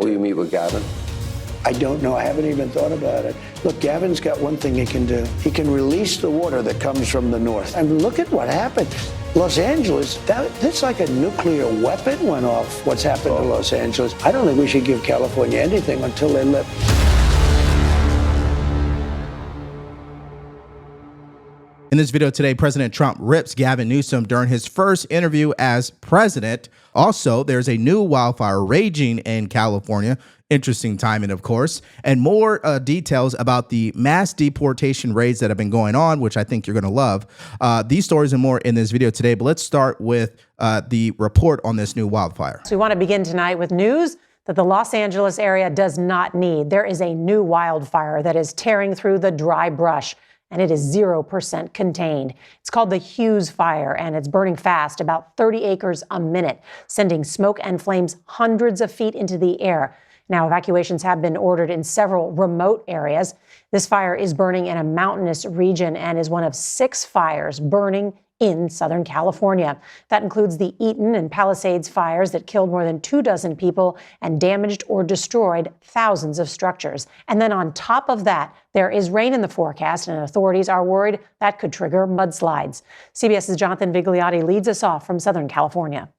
Will you meet with Gavin? I don't know. I haven't even thought about it. Look, Gavin's got one thing he can do. He can release the water that comes from the north. And look at what happened. Los Angeles, that's like a nuclear weapon went off, what's happened to Los Angeles. I don't think we should give California anything until they lift. In this video today, President Trump rips Gavin Newsom during his first interview as president. Also, there's a new wildfire raging in California. Interesting timing, of course, and more details about the mass deportation raids that have been going on, which I think you're going to love. These stories and more in this video today, but let's start with the report on this new wildfire. So we want to begin tonight with news that the Los Angeles area does not need. There is a new wildfire that is tearing through the dry brush, and it is 0% contained. It's called the Hughes Fire, and it's burning fast, about 30 acres a minute, sending smoke and flames hundreds of feet into the air. Now, evacuations have been ordered in several remote areas. This fire is burning in a mountainous region and is one of 6 fires burning in Southern California. That includes the Eaton and Palisades fires that killed more than 24 people and damaged or destroyed thousands of structures. And then on top of that, there is rain in the forecast, and authorities are worried that could trigger mudslides. CBS's Jonathan Vigliotti leads us off from Southern California.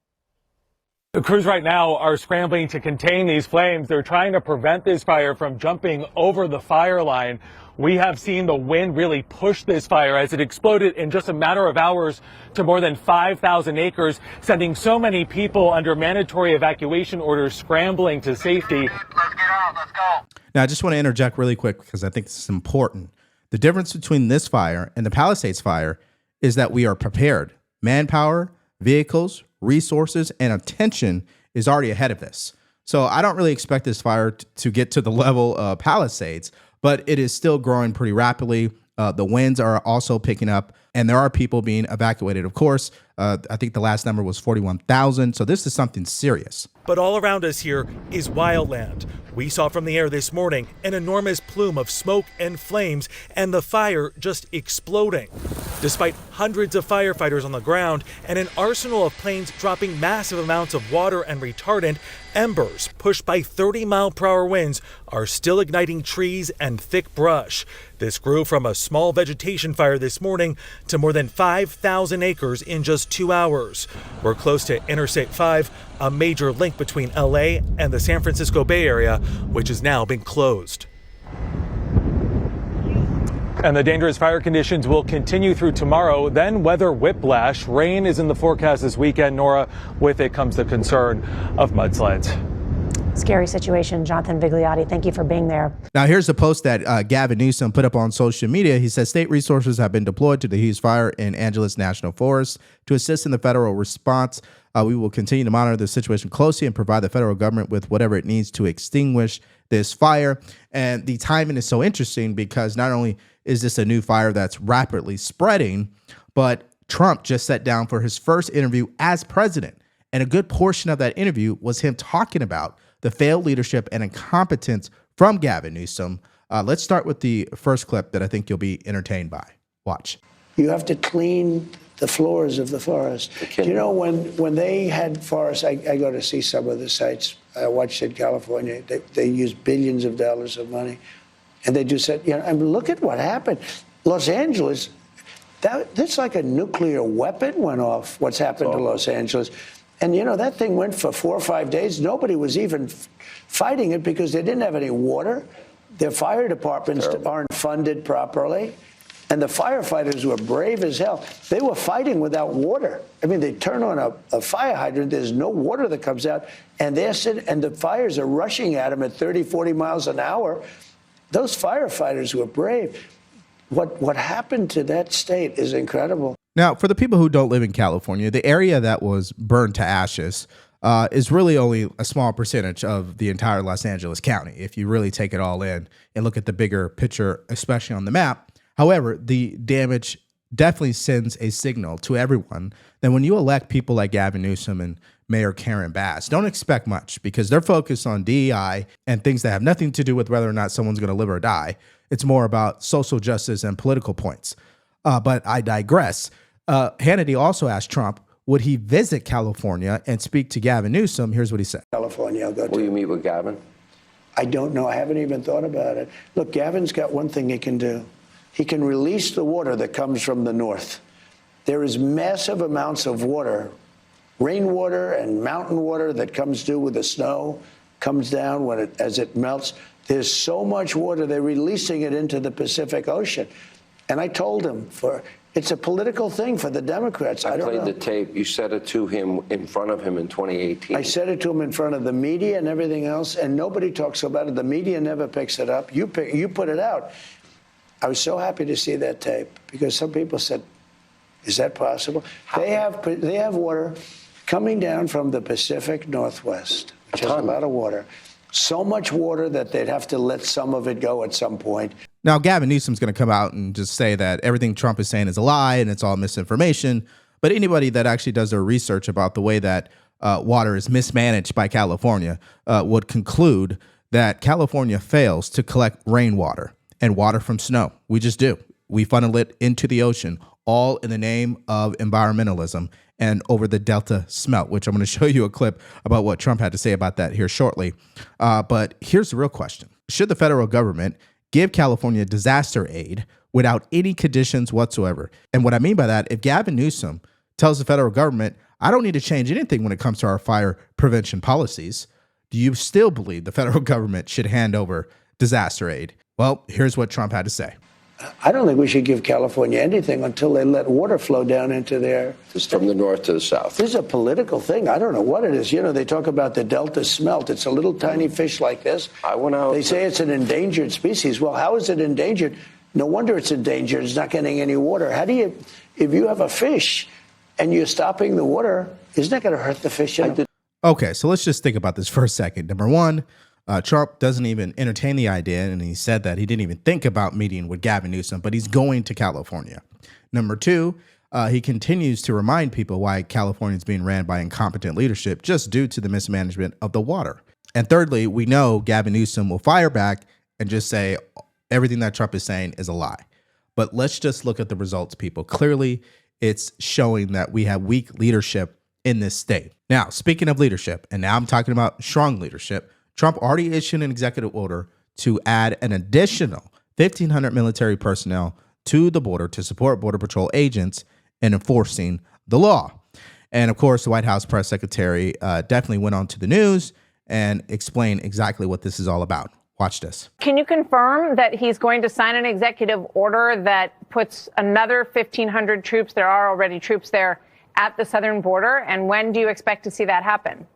The crews right now are scrambling to contain these flames. They're trying to prevent this fire from jumping over the fire line. We have seen the wind really push this fire as it exploded in just a matter of hours to more than 5,000 acres, sending so many people under mandatory evacuation orders scrambling to safety. Let's get out. Let's go. Now, I just want to interject really quick because I think this is important. The difference between this fire and the Palisades fire is that we are prepared. Manpower, vehicles, resources, and attention is already ahead of this. So I don't really expect this fire to get to the level of Palisades, but it is still growing pretty rapidly. The winds are also picking up, and there are people being evacuated. Of course, I think the last number was 41,000. So this is something serious. But all around us here is wildland. We saw from the air this morning an enormous plume of smoke and flames, and the fire just exploding. Despite hundreds of firefighters on the ground and an arsenal of planes dropping massive amounts of water and retardant, embers pushed by 30-mile-per-hour winds are still igniting trees and thick brush. This grew from a small vegetation fire this morning to more than 5,000 acres in just 2 hours. We're close to Interstate 5, a major link between LA and the San Francisco Bay Area, which has now been closed. And the dangerous fire conditions will continue through tomorrow. Then weather whiplash. Rain is in the forecast this weekend, Nora. With it comes the concern of mudslides. Scary situation. Jonathan Vigliotti, thank you for being there. Now, here's a post that Gavin Newsom put up on social media. He says state resources have been deployed to the Hughes Fire in Angeles National Forest to assist in the federal response. We will continue to monitor the situation closely and provide the federal government with whatever it needs to extinguish this fire. And the timing is so interesting because not only is this a new fire that's rapidly spreading, but Trump just sat down for his first interview as president. And a good portion of that interview was him talking about the failed leadership and incompetence from Gavin Newsom. Let's start with the first clip that I think you'll be entertained by. Watch. You have to clean the floors of the forest. You know, when they had forests, I go to see some of the sites. I watched in California. They use billions of dollars of money. And they just said, you know, I mean, look at what happened. Los Angeles, that's like a nuclear weapon went off, what's happened to Los Angeles. And, you know, that thing went for 4 or 5 days. Nobody was even fighting it because they didn't have any water. Their fire departments aren't funded properly. And the firefighters were brave as hell. They were fighting without water. I mean, they turn on a fire hydrant, there's no water that comes out, and they're sitting, and the fires are rushing at them at 30, 40 miles an hour. Those firefighters were brave. What happened to that state is incredible. Now, for the people who don't live in California, the area that was burned to ashes is really only a small percentage of the entire Los Angeles County, if you really take it all in and look at the bigger picture, especially on the map. However, the damage definitely sends a signal to everyone that when you elect people like Gavin Newsom and Mayor Karen Bass, don't expect much because they're focused on DEI and things that have nothing to do with whether or not someone's going to live or die. It's more about social justice and political points. But I digress. Hannity also asked Trump, would he visit California and speak to Gavin Newsom? Here's what he said. California, I'll go to. Will you meet with Gavin? I don't know. I haven't even thought about it. Look, Gavin's got one thing he can do. He can release the water that comes from the north. There is massive amounts of water, rainwater and mountain water that comes due with the snow, comes down as it melts. There's so much water, they're releasing it into the Pacific Ocean. And I told him, it's a political thing for the Democrats. I don't know. I played the tape. You said it to him in front of him in 2018. I said it to him in front of the media and everything else, and nobody talks about it. The media never picks it up. You put it out. I was so happy to see that tape because some people said, is that possible? They have water coming down from the Pacific Northwest, which is a lot of water. So much water that they'd have to let some of it go at some point. Now, Gavin Newsom's going to come out and just say that everything Trump is saying is a lie and it's all misinformation. But anybody that actually does their research about the way that water is mismanaged by California would conclude that California fails to collect rainwater and water from snow. We just do. We funnel it into the ocean, all in the name of environmentalism and over the Delta smelt, which I'm going to show you a clip about what Trump had to say about that here shortly. But here's the real question. Should the federal government give California disaster aid without any conditions whatsoever? And what I mean by that, if Gavin Newsom tells the federal government, I don't need to change anything when it comes to our fire prevention policies, do you still believe the federal government should hand over disaster aid? Well, here's what Trump had to say. I don't think we should give California anything until they let water flow down into there. From the north to the south. This is a political thing. I don't know what it is. You know, they talk about the Delta smelt. It's a little tiny fish like this. I went out. They say it's an endangered species. Well, how is it endangered? No wonder it's endangered. It's not getting any water. How do you, if you have a fish and you're stopping the water, isn't that going to hurt the fish? Okay, so let's just think about this for a second. Number one, Trump doesn't even entertain the idea, and he said that he didn't even think about meeting with Gavin Newsom, but he's going to California. Number two, he continues to remind people why California is being ran by incompetent leadership just due to the mismanagement of the water. And thirdly, we know Gavin Newsom will fire back and just say everything that Trump is saying is a lie. But let's just look at the results, people. Clearly, it's showing that we have weak leadership in this state. Now, speaking of leadership, and now I'm talking about strong leadership, Trump already issued an executive order to add an additional 1,500 military personnel to the border to support Border Patrol agents in enforcing the law. And of course, the White House press secretary definitely went on to the news and explained exactly what this is all about. Watch this. Can you confirm that he's going to sign an executive order that puts another 1,500 troops, there are already troops there, at the southern border? And when do you expect to see that happen?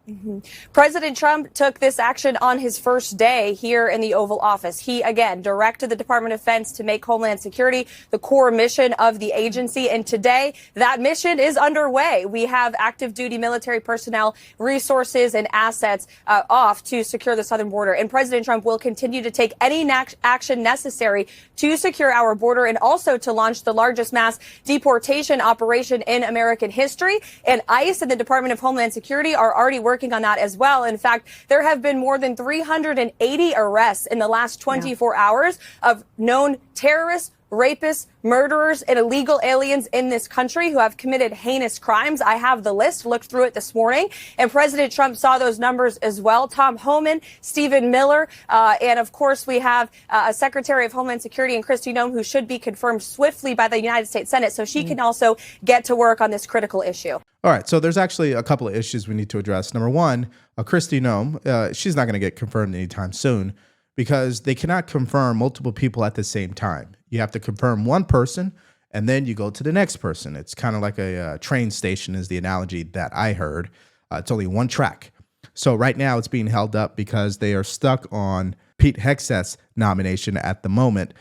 President Trump took this action on his first day here in the Oval Office. He, again, directed the Department of Defense to make Homeland Security the core mission of the agency. And today, that mission is underway. We have active duty military personnel, resources, and assets off to secure the southern border. And President Trump will continue to take any action necessary to secure our border and also to launch the largest mass deportation operation in American history. And ICE and the Department of Homeland Security are already working on that as well. In fact, there have been more than 380 arrests in the last 24 hours of known terrorists, rapists, murderers, and illegal aliens in this country who have committed heinous crimes. I have the list, looked through it this morning, and President Trump saw those numbers as well. Tom Homan, Stephen Miller, and of course we have a Secretary of Homeland Security and Kristi Noem who should be confirmed swiftly by the United States Senate so she can also get to work on this critical issue. All right, so there's actually a couple of issues we need to address. Number one, Kristi Noem, she's not going to get confirmed anytime soon because they cannot confirm multiple people at the same time. You have to confirm one person, and then you go to the next person. It's kind of like a train station is the analogy that I heard. It's only one track. So right now it's being held up because they are stuck on Pete Hegseth's nomination at the moment.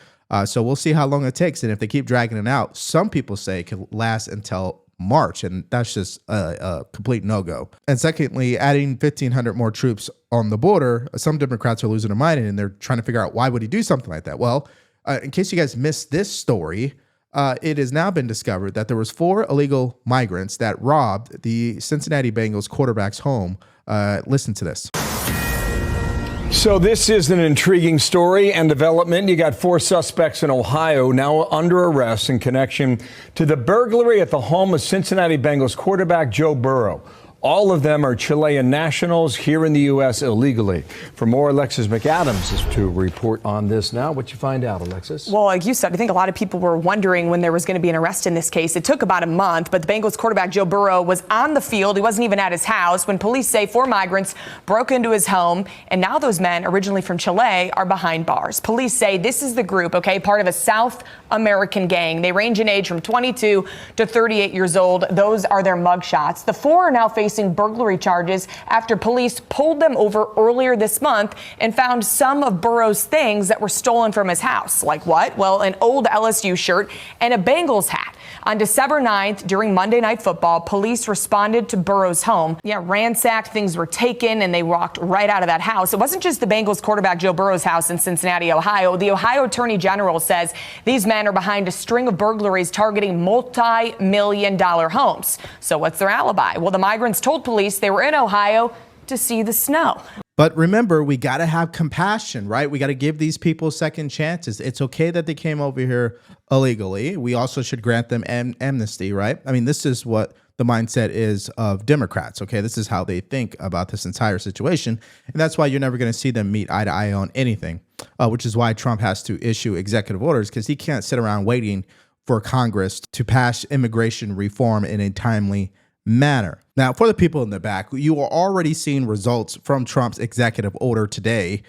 So we'll see how long it takes. And if they keep dragging it out, some people say it could last until March, and that's just a complete no-go. And secondly, adding 1,500 more troops on the border, some Democrats are losing their mind, and they're trying to figure out why would he do something like that. Well, in case you guys missed this story, it has now been discovered that there was 4 illegal migrants that robbed the Cincinnati Bengals quarterback's home. Listen to this. So this is an intriguing story and development. You got 4 suspects in Ohio now under arrest in connection to the burglary at the home of Cincinnati Bengals quarterback Joe Burrow. All of them are Chilean nationals here in the U.S. illegally. For more, Alexis McAdams is to report on this now. What you find out, Alexis? Well, like you said, I think a lot of people were wondering when there was going to be an arrest in this case. It took about a month, but the Bengals quarterback Joe Burrow was on the field. He wasn't even at his house when police say 4 migrants broke into his home. And now those men, originally from Chile, are behind bars. Police say this is the group, part of a South American gang. They range in age from 22 to 38 years old. Those are their mugshots. The 4 are now facing burglary charges after police pulled them over earlier this month and found some of Burrow's things that were stolen from his house. Like what? Well, an old LSU shirt and a Bengals hat. On December 9th, during Monday Night Football, police responded to Burrow's home. Ransacked, things were taken, and they walked right out of that house. It wasn't just the Bengals quarterback Joe Burrow's house in Cincinnati, Ohio. The Ohio Attorney General says these men are behind a string of burglaries targeting multi-million-dollar homes. So what's their alibi? Well, the migrants told police they were in Ohio to see the snow. But remember, we got to have compassion, right? We got to give these people second chances. It's okay that they came over here illegally. We also should grant them amnesty, right? I mean, this is what the mindset is of Democrats, okay? This is how they think about this entire situation. And that's why you're never going to see them meet eye to eye on anything, which is why Trump has to issue executive orders, because he can't sit around waiting for Congress to pass immigration reform in a timely manner. Now, for the people in the back, you are already seeing results from Trump's executive order today.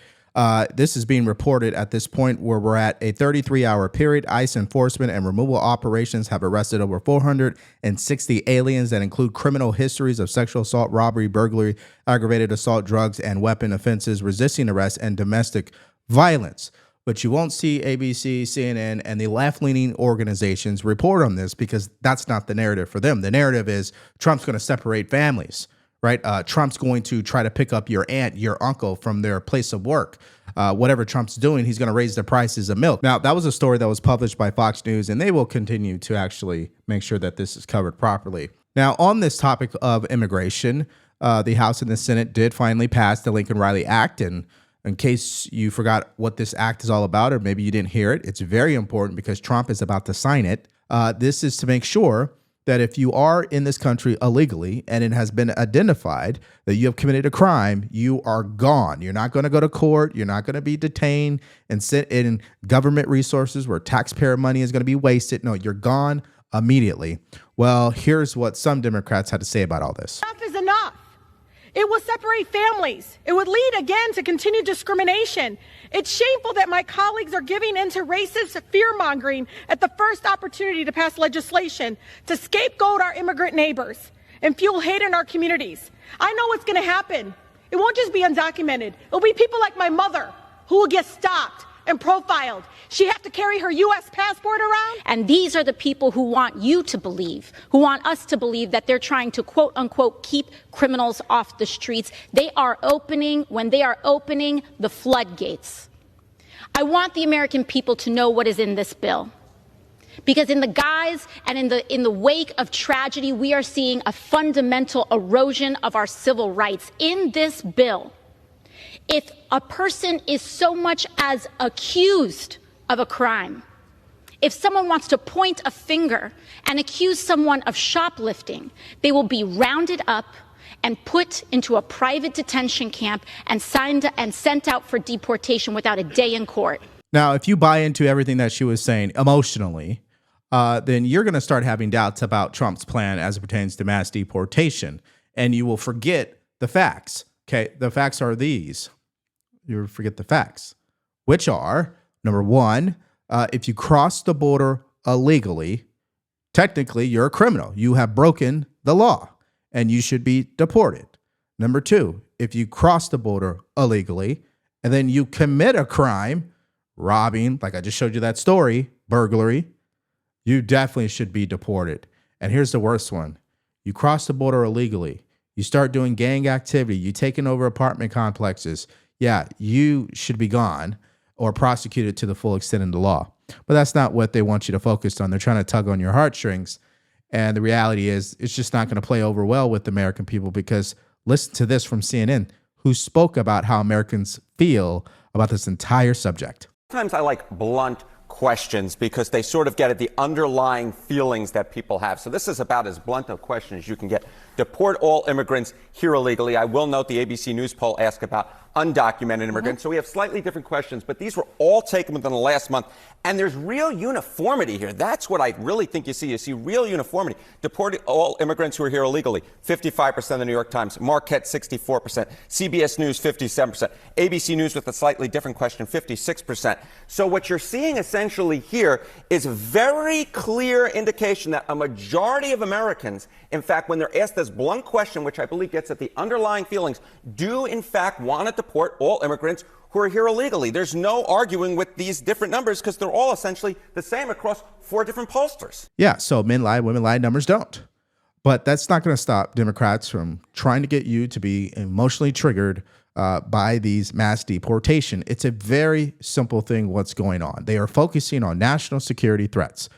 This is being reported at this point where we're at a 33-hour period. ICE enforcement and removal operations have arrested over 460 aliens that include criminal histories of sexual assault, robbery, burglary, aggravated assault, drugs, and weapon offenses, resisting arrest, and domestic violence. But you won't see ABC, CNN, and the left-leaning organizations report on this because that's not the narrative for them. The narrative is Trump's going to separate families, right? Trump's going to try to pick up your aunt, your uncle from their place of work. Whatever Trump's doing, he's going to raise the prices of milk. Now, that was a story that was published by Fox News, and they will continue to actually make sure that this is covered properly. Now, on this topic of immigration, the House and the Senate did finally pass the Lincoln-Riley Act, and in case you forgot what this act is all about, or maybe you didn't hear it, it's very important because Trump is about to sign it. This is to make sure that if you are in this country illegally and it has been identified that you have committed a crime, you are gone. You're not going to go to court. You're not going to be detained and sit in government resources where taxpayer money is going to be wasted. No, you're gone immediately. Well, here's what some Democrats had to say about all this. Enough is enough. It will separate families. It would lead again to continued discrimination. It's shameful that my colleagues are giving in to racist fear-mongering at the first opportunity to pass legislation to scapegoat our immigrant neighbors and fuel hate in our communities. I know what's going to happen. It won't just be undocumented. It'll be people like my mother who will get stopped and profiled. She have to carry her U.S. passport around. And these are the people who want you to believe, who want us to believe that they're trying to, quote unquote, keep criminals off the streets. When they are opening the floodgates. I want the American people to know what is in this bill. Because in the guise and in the wake of tragedy, we are seeing a fundamental erosion of our civil rights. In this bill, if a person is so much as accused of a crime, if someone wants to point a finger and accuse someone of shoplifting, they will be rounded up and put into a private detention camp and sent out for deportation without a day in court. Now, if you buy into everything that she was saying emotionally, then you're going to start having doubts about Trump's plan as it pertains to mass deportation, and you will forget the facts. Okay, the facts are these. You forget the facts, which are, number one, if you cross the border illegally, technically you're a criminal. You have broken the law and you should be deported. Number two, if you cross the border illegally and then you commit a crime, robbing, like I just showed you that story, burglary, you definitely should be deported. And here's the worst one. You cross the border illegally. You start doing gang activity. You taking over apartment complexes. Yeah, you should be gone or prosecuted to the full extent of the law. But that's not what they want you to focus on. They're trying to tug on your heartstrings. And the reality is it's just not going to play over well with the American people, because listen to this from CNN, who spoke about how Americans feel about this entire subject. Sometimes I like blunt, questions because they sort of get at the underlying feelings that people have. So this is about as blunt a question as you can get. Deport all immigrants here illegally. I will note the ABC News poll asked about undocumented immigrants. So we have slightly different questions, but these were all taken within the last month. And there's real uniformity here. That's what I really think you see. You see real uniformity. Deport all immigrants who are here illegally. 55% of the New York Times. Marquette, 64%. CBS News, 57%. ABC News with a slightly different question, 56%. So what you're seeing essentially here is a very clear indication that a majority of Americans, in fact, when they're asked this blunt question, which I believe gets at the underlying feelings, do in fact want to deport all immigrants who are here illegally. There's no arguing with these different numbers because they're all essentially the same across 4 different pollsters. Yeah, so men lie, women lie, numbers don't. But that's not going to stop Democrats from trying to get you to be emotionally triggered by these mass deportation. It's a very simple thing what's going on. They are focusing on national security threats.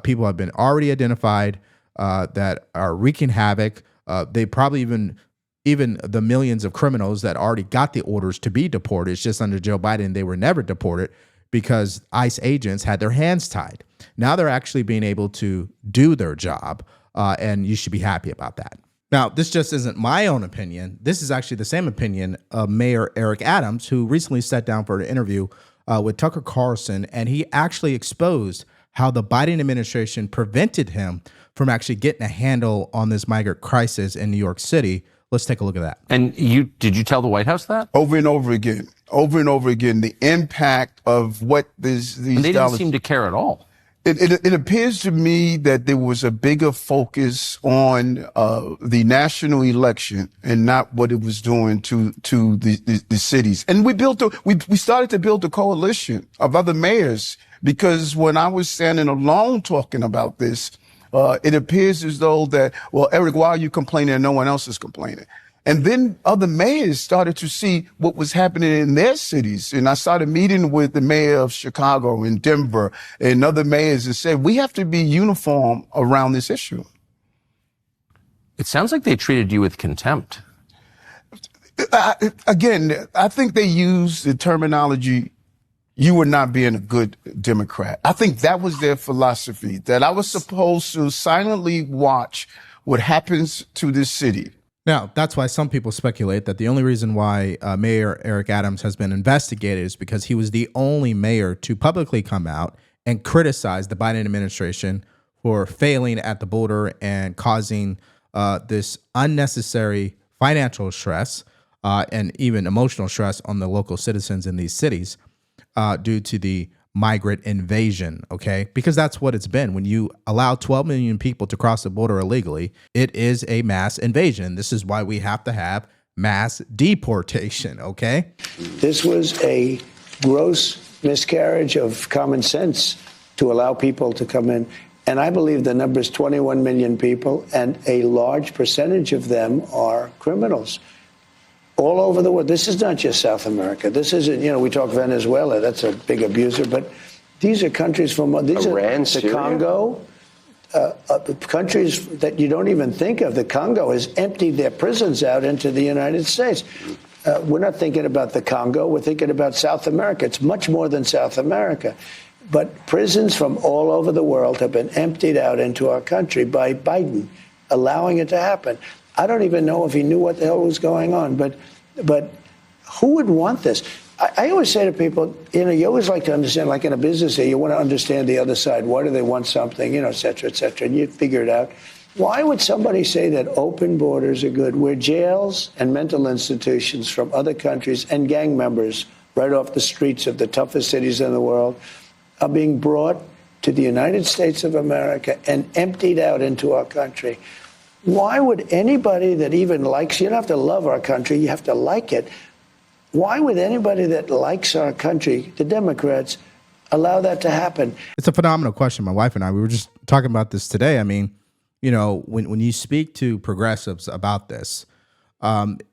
People have been already identified that are wreaking havoc. They probably even the millions of criminals that already got the orders to be deported. It's just under Joe Biden, they were never deported because ICE agents had their hands tied. Now they're actually being able to do their job, and you should be happy about that. Now, this just isn't my own opinion. This is actually the same opinion of Mayor Eric Adams, who recently sat down for an interview with Tucker Carlson, and he actually exposed how the Biden administration prevented him from actually getting a handle on this migrant crisis in New York City. Let's take a look at that. And did you tell the White House that? Over and over again, the impact of what these and they dollars... didn't seem to care at all. It appears to me that there was a bigger focus on the national election and not what it was doing to the cities. And we started to build a coalition of other mayors because when I was standing alone talking about this, it appears as though that, well, Eric, why are you complaining and no one else is complaining? And then other mayors started to see what was happening in their cities. And I started meeting with the mayor of Chicago and Denver and other mayors and said, we have to be uniform around this issue. It sounds like they treated you with contempt. Again, I think they used the terminology, you were not being a good Democrat. I think that was their philosophy, that I was supposed to silently watch what happens to this city. Now, that's why some people speculate that the only reason why Mayor Eric Adams has been investigated is because he was the only mayor to publicly come out and criticize the Biden administration for failing at the border and causing this unnecessary financial stress and even emotional stress on the local citizens in these cities due to the migrant invasion, okay? Because that's what it's been. When you allow 12 million people to cross the border illegally, it is a mass invasion. This is why we have to have mass deportation, okay? This was a gross miscarriage of common sense to allow people to come in. And I believe the number is 21 million people, and a large percentage of them are criminals. All over the world. This is not just South America. This isn't, we talk Venezuela, that's a big abuser, but these are countries from Iran, the Syria? Congo, countries that you don't even think of. The Congo has emptied their prisons out into the United States. We're not thinking about the Congo, we're thinking about South America. It's much more than South America. But prisons from all over the world have been emptied out into our country by Biden, allowing it to happen. I don't even know if he knew what the hell was going on, but who would want this? I always say to people, you always like to understand, like in a business here, you want to understand the other side. Why do they want something, et cetera, and you figure it out. Why would somebody say that open borders are good, where jails and mental institutions from other countries and gang members right off the streets of the toughest cities in the world are being brought to the United States of America and emptied out into our country? Why would anybody that even likes, you don't have to love our country, you have to like it. Why would anybody that likes our country, the Democrats, allow that to happen? It's a phenomenal question. My wife and I, we were just talking about this today. I mean, when you speak to progressives about this,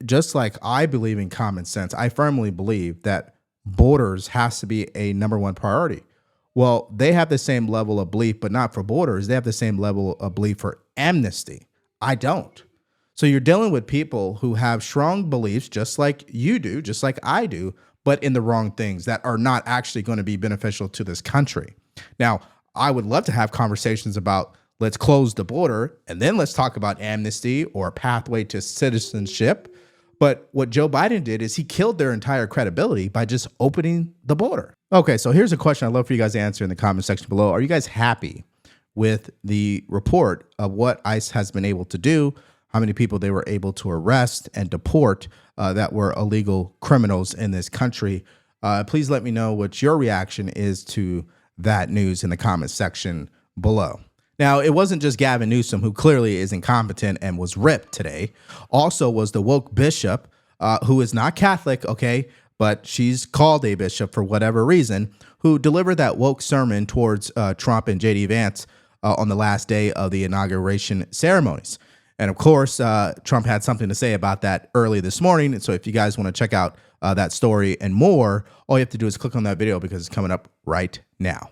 just like I believe in common sense, I firmly believe that borders has to be a number one priority. Well, they have the same level of belief, but not for borders. They have the same level of belief for amnesty. I don't. So you're dealing with people who have strong beliefs, just like you do, just like I do, but in the wrong things that are not actually going to be beneficial to this country. Now, I would love to have conversations about let's close the border and then let's talk about amnesty or a pathway to citizenship. But what Joe Biden did is he killed their entire credibility by just opening the border. Okay, so here's a question I'd love for you guys to answer in the comment section below. Are you guys happy with the report of what ICE has been able to do, how many people they were able to arrest and deport that were illegal criminals in this country? Please let me know what your reaction is to that news in the comment section below. Now, it wasn't just Gavin Newsom, who clearly is incompetent and was ripped today. Also was the woke bishop, who is not Catholic, okay, but she's called a bishop for whatever reason, who delivered that woke sermon towards Trump and J.D. Vance on the last day of the inauguration ceremonies. And of course, Trump had something to say about that early this morning. So if you guys want to check out that story and more, all you have to do is click on that video because it's coming up right now.